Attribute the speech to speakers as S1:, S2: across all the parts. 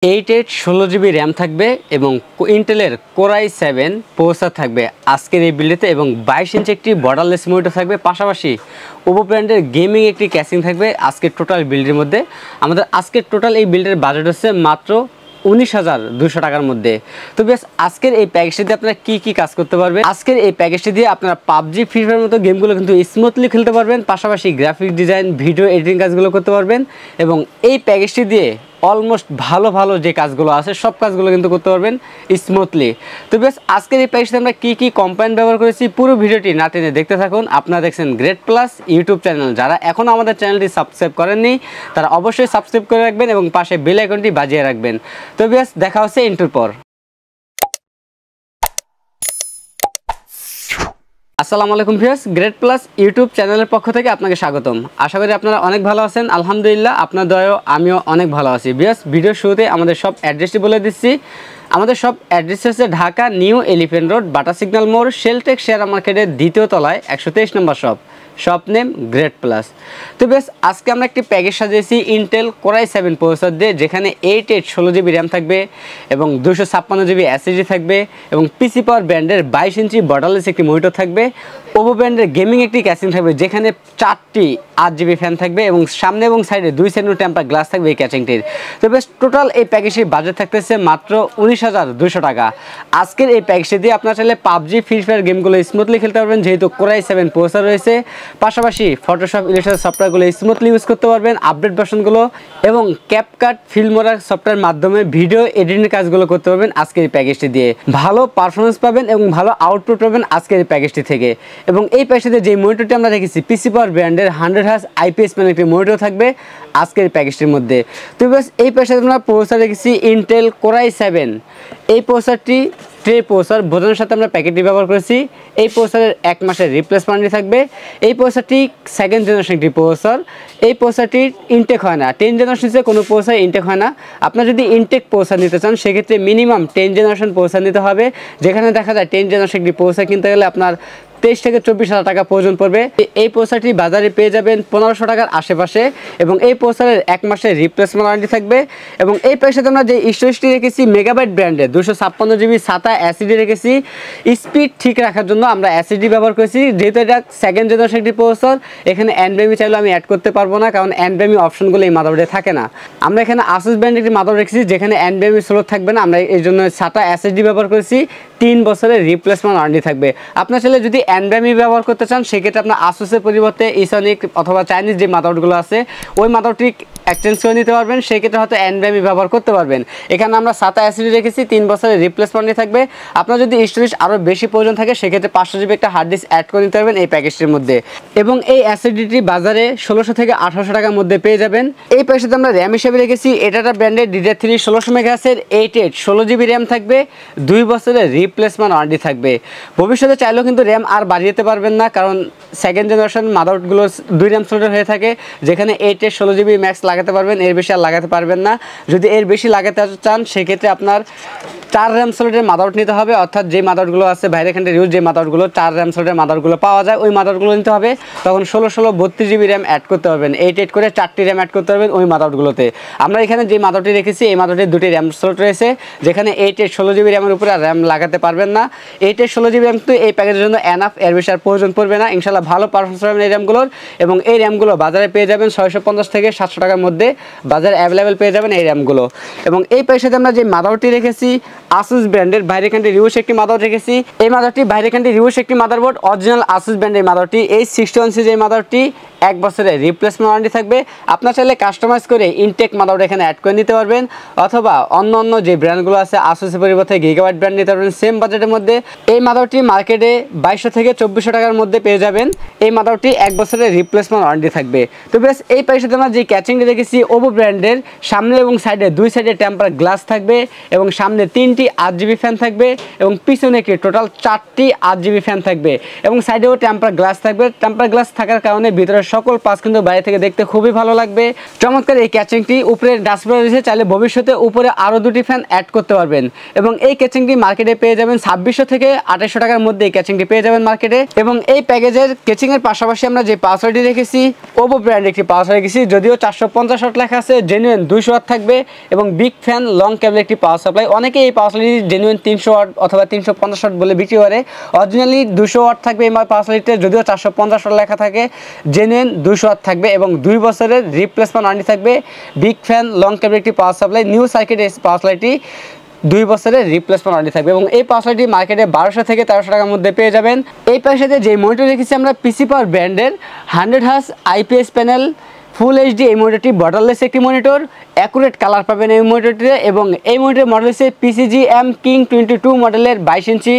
S1: 8/8 16 GB RAM থাকবে এবং ইন্টেলের কোর i7 প্রসেসর থাকবে আজকের এই বিল্ডেতে এবং 22 ইঞ্চি একটি বর্ডারলেস মনিটর থাকবে। পাশাপাশি ওপো ব্র্যান্ডের গেমিং একটি ক্যাসিং থাকবে আজকের টোটাল বিল্ডের মধ্যে। আমাদের আজকের টোটাল এই বিল্ডের বাজেট হচ্ছে মাত্র 19,200 টাকার মধ্যে। তো বেশ আজকের এই প্যাকেজটি দিয়ে আপনারা কি কাজ করতে পারবেন, আজকের এই প্যাকেজটি দিয়ে আপনারা পাবজি ফ্রি ফায়ারের মতো গেমগুলো কিন্তু স্মুথলি খেলতে পারবেন। পাশাপাশি গ্রাফিক ডিজাইন ভিডিও এডিটিং কাজগুলো করতে পারবেন এবং এই প্যাকেজটি দিয়ে অলমোস্ট ভালো যে কাজগুলো আছে সব কাজগুলো কিন্তু করতে পারবেন স্মুথলি। তো বেশ আজকের এই প্যাকেজটি আমরা কি কম্পোনেন্ট ব্যবহার করেছি পুরো ভিডিওটি না টেনে দেখতে থাকুন। আপনারা দেখছেন গ্রেট প্লাস ইউটিউব চ্যানেল। যারা এখনও আমাদের চ্যানেলটি সাবস্ক্রাইব করেননি তারা অবশ্যই সাবস্ক্রাইব করে রাখবেন এবং পাশে বেল আইকনটি বাজিয়ে রাখবেন। তো বেশ দেখা হচ্ছে ইন্টুর পর। আসসালামু আলাইকুম ভিউয়ার্স, গ্রেট প্লাস ইউটিউব চ্যানেলের পক্ষ থেকে আপনাকে স্বাগতম। আশা করি আপনারা অনেক ভালো আছেন। আলহামদুলিল্লাহ আপনার দয়াও আমিও অনেক ভালো আছি। ভিউয়ার্স ভিডিওর শুরুতে আমাদের সব অ্যাড্রেসটি বলে দিচ্ছি। আমাদের সব অ্যাড্রেস হচ্ছে ঢাকা নিউ এলিফ্যান্ট রোড, বাটা সিগন্যাল মোড়, শেলটেক শেয়ার মার্কেটের দ্বিতীয় তলায় 123 নম্বর শপ নেম গ্রেট প্লাস। তো বেশ আজকে আমরা একটি প্যাকেজ সাজিয়েছি ইন্টেল কোর i7 প্রসেসর দিয়ে, যেখানে 8/8 16 GB র্যাম থাকবে এবং 256 GB SSD থাকবে এবং পিসি পাওয়ার ব্র্যান্ডের 22 ইঞ্চি বর্ডারলেস একটি মনিটর থাকবে। ওপো ব্র্যান্ডের গেমিং একটি ক্যাসিং থাকবে যেখানে 4টি 8GB ফ্যান থাকবে এবং সামনে এবং সাইডে 2 সাইড টেম্পার গ্লাস থাকবে এই ক্যাচিংটির। তো বেশ টোটাল এই প্যাকেজটির বাজেট থাকতেছে মাত্র 19,200 টাকা। আজকের এই প্যাকেজটি দিয়ে আপনার চাইলে পাবজি ফ্রি ফায়ার গেমগুলো স্মুথলি খেলতে পারবেন, যেহেতু কোর i7 প্রসেসর রয়েছে। পাশাপাশি ফটোশপ ইলাস্ট্রেটর সফটওয়্যারগুলো স্মুথলি ইউজ করতে পারবেন, আপডেট ভার্সনগুলো এবং ক্যাপকাট ফিল্মোরা সফটওয়্যার মাধ্যমে ভিডিও এডিটিং কাজগুলো করতে পারবেন আজকের এই প্যাকেজটি দিয়ে। ভালো পারফরমেন্স পাবেন এবং ভালো আউটপুট পাবেন আজকের এই প্যাকেজটি থেকে। এবং এই প্যাকেজটিতে যে মনিটরটি আমরা রেখেছি পিসি পাওয়ার ব্র্যান্ডের 100Hz IPS প্যানেল একটি মনিটর থাকবে আজকের এই প্যাকেজটির মধ্যে। তো বেশ এই প্যাকেজটিতে আমরা প্রসেসর রেখেছি ইন্টেল কোর i7। এই প্রসেসরটি ট্রে প্রসেসর বোঝানোর সাথে আমরা প্যাকেটটি ব্যবহার করেছি। এই প্রসেসরের 1 মাসের রিপ্লেসমেন্ট থাকবে। এই প্রসেসরটি সেকেন্ড জেনারেশন একটি প্রসেসর। এই প্রসেসরটি ইনটেক হয় না, 10 জেনারেশনে কোনো প্রসেসর ইনটেক হয় না। আপনারা যদি ইনটেক প্রসেসর নিতে চান সেক্ষেত্রে মিনিমাম 10 জেনারেশন প্রসেসর নিতে হবে, যেখানে দেখা যায় 10 জেনারেশন একটি প্রসেসর কিনতে গেলে আপনার 23 থেকে 24,000 টাকা পর্যন্ত পড়বে। এই প্রসেসরটি বাজারে পেয়ে যাবেন 1500 টাকার আশেপাশে এবং এই প্রসেসরের 1 মাসের রিপ্লেসমেন্ট ওয়ারেন্টি থাকবে। এবং এই প্যাকেজে আমরা যে স্টোরেজটি রেখেছি মেগাবাইট ব্র্যান্ডের 256 GB SATA SSD রেখেছি। স্পিড ঠিক রাখার জন্য আমরা SSD ব্যবহার করেছি, যেহেতু এটা সেকেন্ড জেনারেশন একটি প্রসেসর। এখানে NVMe চাইলেও আমি অ্যাড করতে পারবো না, কারণ NVMe অপশনগুলো এই মাদারবোর্ডে থাকে না। আমরা এখানে ASUS ব্র্যান্ডের একটি মাদারবোর্ড রেখেছি যেখানে NVMe স্লট থাকবে না। আমরা এই জন্য SATA SSD ব্যবহার করেছি। 3 বছরের রিপ্লেসমেন্ট ওয়ারেন্টি থাকবে। আপনার চাইলে যদি NVMe ব্যবহার করতে চান সেক্ষেত্রে আপনার ASUSের পরিবর্তে ইসনিক অথবা চাইনিজ যে মাদারবোর্ডগুলো আছে ওই মাদারবোর্ডটি এক্সচেঞ্জ করে নিতে পারবেন, সেক্ষেত্রে হয়তো NVMe ব্যবহার করতে পারবেন। এখানে আমরা SATA SSD রেখেছি, 3 বছরের রিপ্লেসমেন্ট থাকবে। আপনার যদি স্টোরেজ আরও বেশি প্রয়োজন থাকে সেক্ষেত্রে 500 GB একটা হার্ড ডিস্ক অ্যাড করে নিতে পারবেন এই প্যাকেজটির মধ্যে। এবং এই SSDটি বাজারে 1600 থেকে 1800 টাকার মধ্যে পেয়ে যাবেন। এই প্যাকেজটিতে আমরা র্যাম হিসেবে রেখেছি এটা ব্র্যান্ডের DDR3 1600 MHz 8/8 16 GB র্যাম থাকবে, 2 বছরের রিপ্লেসমেন্ট ওয়ারেন্টি থাকবে। ভবিষ্যতে চাইলেও কিন্তু র্যাম আর বাড়িয়ে পারবেন না, কারণ সেকেন্ড জেনারেশন মাদারবোর্ডগুলো 2 র্যাম স্লটের হয়ে থাকে, যেখানে 8/16 GB ম্যাক্স লাগাতে পারবেন, এর বেশি আর লাগাতে পারবেন না। যদি এর বেশি লাগাতে চান সেক্ষেত্রে আপনার 4 র্যাম স্লটের মাদারবোর্ড নিতে হবে, অর্থাৎ যে মাদারবোর্ডগুলো আছে বাইরে এখানে ইউজ যে মাদারবোর্ডগুলো 4 র্যাম স্লটের মাদারবোর্ডগুলো পাওয়া যায় ওই মাদারবোর্ডগুলো নিতে হবে। তখন 16 32 GB র্যাম অ্যাড করতে পারবেন, 8 করে 4টি র্যাম অ্যাড করতে পারবেন ওই মাদারবোর্ডগুলোতে। আমরা এখানে যে মাদারবোর্ডটি রেখেছি এই মাদারবোর্ডের 2টি র্যাম স্লট রয়েছে, যেখানে 8/8 16 GB র্যামের উপরে আর র্যাম লাগাতে পারবেন না। 8/8 16 GB র্যাম কিন্তু এই প্যাকেজের জন্য এনাফ, এর বেশি আর প্রয়োজন পড়বে না। ইনশাআল্লাহ ভালো পারফরমেন্স পাবেন এই র্যামগুলোর। এবং এই র্যামগুলো বাজারে পেয়ে যাবেন 650 থেকে 700 টাকার মধ্যে বাজারে অ্যাভেলেবেল পেয়ে যাবেন এই র্যামগুলো। এবং এই প্যাকেজে আমরা যে মাদারবোর্ডটি রেখেছি ASUS ব্র্যান্ডের বাইরে এখানে রিউশ একটি মাদারবোর্ড রেখেছি। এই মাদারবোর্ডটি বাইরে এখানে রিউশ একটি মাদারবোর্ড, অরিজিনাল ASUS ব্র্যান্ডের মাদারবোর্ডটি। এই 61 সিরিজের মাদারবোর্ডটি 1 বছরের রিপ্লেসমেন্ট ওয়ারেন্টি থাকবে। আপনার চাইলে কাস্টমাইজ করে ইনটেক মাদারবোর্ড এখানে অ্যাড করে নিতে পারবেন, অথবা অন্য যে ব্র্যান্ডগুলো আছে ASUSের পরিবর্তে গিগাবাইট ব্র্যান্ড নিতে পারবেন সেম বাজেটের মধ্যে। এই মাদারবোর্ডটি মার্কেটে 2200 থেকে 2400 টাকার মধ্যে পেয়ে যাবেন। এই মাদারবোর্ডটি 1 বছরের রিপ্লেসমেন্ট ওয়ারেন্টি থাকবে। তো বেশ এই প্যাকেজে আমরা যে ক্যাচিংটি রেখেছি ওপো ব্র্যান্ডের, সামনে এবং সাইডে 2 সাইডে টেম্পার গ্লাস থাকবে এবং সামনে 3টি 3টি 8GB ফ্যান থাকবে এবং পিছনে একটি টোটাল 4টি 8GB ফ্যান থাকবে এবং সাইডেও টেম্পার গ্লাস থাকবে। টেম্পার গ্লাস থাকার কারণে ভিতরের সকল পার্টস কিন্তু বাইরে থেকে দেখতে খুবই ভালো লাগবে। চমৎকার এই ক্যাচিংটি উপরে ডাস্টবিনে রয়েছে, চাইলে ভবিষ্যতে উপরে আরও 2টি ফ্যান অ্যাড করতে পারবেন এবং এই ক্যাচিংটি মার্কেটে পেয়ে যাবেন 2600 থেকে 2800 টাকার মধ্যে এই ক্যাচিংটি পেয়ে যাবেন মার্কেটে। এবং এই প্যাকেজের ক্যাচিংয়ের পাশাপাশি আমরা যে পাওয়ার সাপ্লাইটি রেখেছি ওভো ব্র্যান্ড একটি পাওয়ার সাপ্লাই রেখেছি, যদিও 450 ওয়াট লেখা আছে, জেনুইন 200 ওয়াট থাকবে এবং বিগ ফ্যান লং কেবল একটি পাওয়ার সাপ্লাই। অনেকে এই পাওয়ার সাপ্লাইটি জেনুইন 300 ওয়াট অথবা 350 ওয়াট বলে বিক্রি করে, অরিজিনালি 200 ওয়াট থাকবে এই পাওয়ার সাপ্লাইতে, যদিও 450 ওয়াট লেখা থাকে, জেনুইন 200 ওয়াট থাকবে এবং 2 বছরের রিপ্লেসমেন্ট ওয়ারেন্টি থাকবে। বিগ ফ্যান লং কেবল একটি পাওয়ার সাপ্লাই, নিউ সার্কিট এই পাওয়ার সাপ্লাইটি 2 বছরের রিপ্লেসমেন্ট ওয়ারেন্টি থাকবে এবং এই পাওয়ার সাপ্লাইটি মার্কেটে 1200 থেকে 1300 টাকার মধ্যে পেয়ে যাবেন। এই পাশের সাথে যে মনিটর রেখেছি আমরা পিসি পাওয়ার ব্র্যান্ডের 100 hertz IPS panel full HD, এই মনিটরটি বর্ডারলেস একটি মনিটর, অ্যাকুরেট কালার পাবেন এই মনিটরটিতে এবং এই মনিটরের মডেল হচ্ছে PCGM King 22 মডেলের 22 ইঞ্চি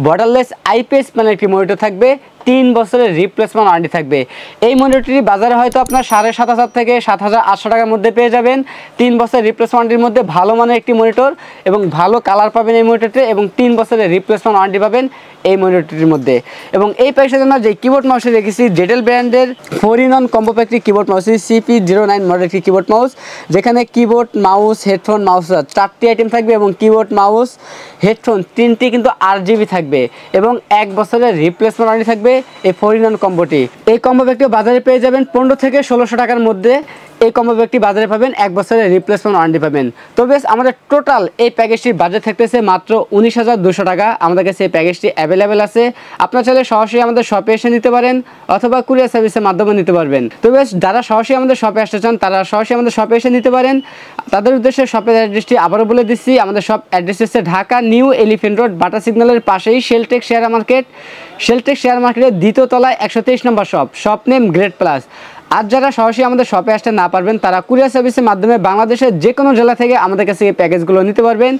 S1: বর্ডারলেস IPS প্যানেল একটি মনিটর থাকবে, 3 বছরের রিপ্লেসমেন্ট ওয়ারেন্টি থাকবে। এই মনিটরটি বাজারে হয়তো আপনার 7500 থেকে 7800 টাকার মধ্যে পেয়ে যাবেন। 3 বছরের রিপ্লেসমেন্ট ওয়ারেন্টির মধ্যে ভালো মানের একটি মনিটর এবং ভালো কালার পাবেন এই মনিটরটিতে এবং 3 বছরের রিপ্লেসমেন্ট ওয়ারেন্টি পাবেন এই মনিটরটির মধ্যে। এবং এই প্যাকের জন্য যে কিবোর্ড মাউসে রেখেছি জেটেল ব্র্যান্ডের 4-in-1 কম্বো প্যাকটি কিবোর্ড মাউস, CP09 মডেল একটি কিবোর্ড মাউস, যেখানে কিবোর্ড মাউস হেডফোন মাউস 4টি আইটেম থাকবে এবং কিবোর্ড মাউস হেডফোন 3টি কিন্তু 8GB থাকবে এবং 1 বছরের রিপ্লেসমেন্ট ওয়ারেন্টি থাকবে এই 4-in-1 কম্বোটি। এই কম্বো প্যাকটি বাজারে পেয়ে যাবেন 15 থেকে 1600 টাকার মধ্যে। এই কম্বো প্যাকটি বাজারে পাবেন 1 বছরের রিপ্লেসমেন্ট ওয়ারেন্টি পাবেন। তো বেশ, আমাদের টোটাল এই প্যাকেজটির বাজেট থাকতেছে মাত্র 19,200 টাকা। আমাদের কাছে এই প্যাকেজটি অ্যাভেলেবেল আছে, আপনার চাইলে সরাসরি আমাদের শপে এসে নিতে পারেন অথবা কুরিয়ার সার্ভিসের মাধ্যমে নিতে পারবেন। তো বেশ, যারা সরাসরি আমাদের শপে আসতে চান তারা সরাসরি আমাদের শপে এসে নিতে পারেন। তাদের উদ্দেশ্যে শপের অ্যাড্রেসটি আবারও বলে দিচ্ছি, আমাদের শপ অ্যাড্রেস হচ্ছে ঢাকা নিউ এলিফেন্ট রোড, বাটা সিগন্যালের পাশেই Sheltech share market, Sheltech share মার্কেটের 2য় তলায় 123 নম্বর শপ নেম গ্রেড প্লাস। আর যারা সরাসরি আমাদের শপে আসতে না পারবেন তারা কুরিয়ার সার্ভিসের মাধ্যমে বাংলাদেশের যে কোনো জেলা থেকে আমাদের কাছে এই প্যাকেজগুলো নিতে পারবেন।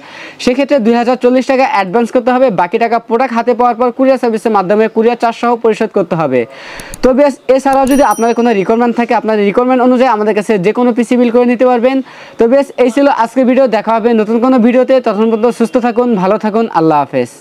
S1: সেক্ষেত্রে 2040 টাকা অ্যাডভান্স করতে হবে, বাকি টাকা প্রোডাক্ট হাতে পাওয়ার পর কুরিয়ার সার্ভিসের মাধ্যমে কুরিয়ার চার্জ সহ পরিশোধ করতে হবে। তো বেশ, এছাড়াও যদি আপনাদের কোনো রিকোয়ারমেন্ট থাকে আপনাদের রিকোয়ারমেন্ট অনুযায়ী আমাদের কাছে যে কোনো পিসি বিল করে নিতে পারবেন। তো বেশ, এই ছিল আজকের ভিডিও, দেখা হবে নতুন কোনো ভিডিওতে। তখন পর্যন্ত সুস্থ থাকুন, ভালো থাকুন, আল্লাহ হাফেজ।